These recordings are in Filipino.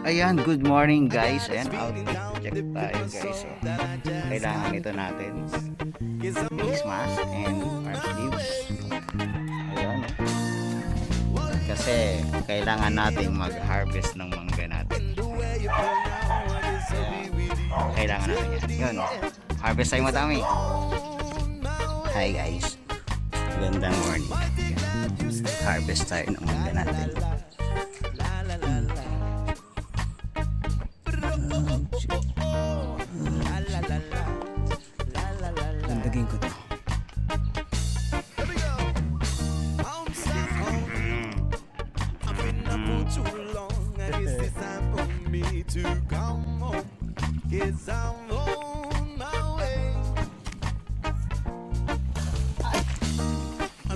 Ayan, good morning guys. Ayan, outfit check tayo guys. So, kailangan ito natin. Face mask and arm sleeves. Ayan. Kasi kailangan nating mag-harvest ng mangga natin. Ayan. Kailangan natin yan. Yun. Harvest tayo madami. Hi guys. Gandang morning. Harvest tayo ng mangga natin. Landagin ko to.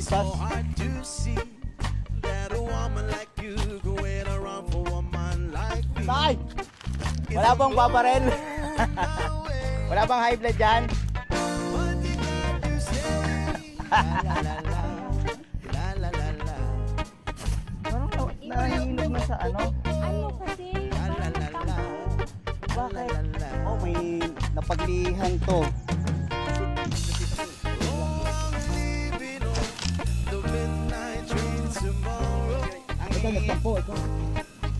So hard to see that a woman like you going around for a man like me. Tay! Wala bang babarel? Wala bang high blood dyan? What you got to say? La la la la la la la. Parang nahihinog na sa ano? Ano kasi? La la la la. Bakit? Oh, may napaglihan to. Oh, I'm leaving on the midnight train tomorrow. Ito, nagtampo. Ito.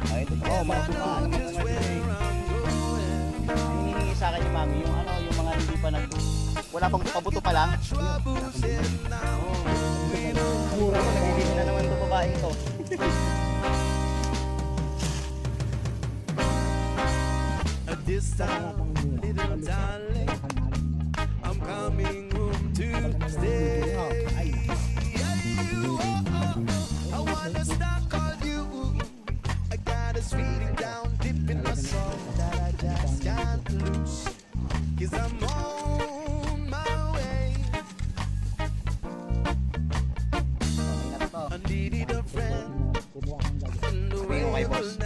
Ay, ito. Oh, masukaan. Just where I'm going. Hinihingi sa akin yung mami, yung ano, yung mga hindi pa nag... Wala pang pabuto pa lang. Troubles in now. Mura mo, nagbibili na naman ito babaeng to. At this time, little darling, I'm coming home to stay. I wanna start call you. I got this feeling down deep in my soul that I just can't lose. 'Cause I'm on my way. I needed a friend in the way Okay, it boss. was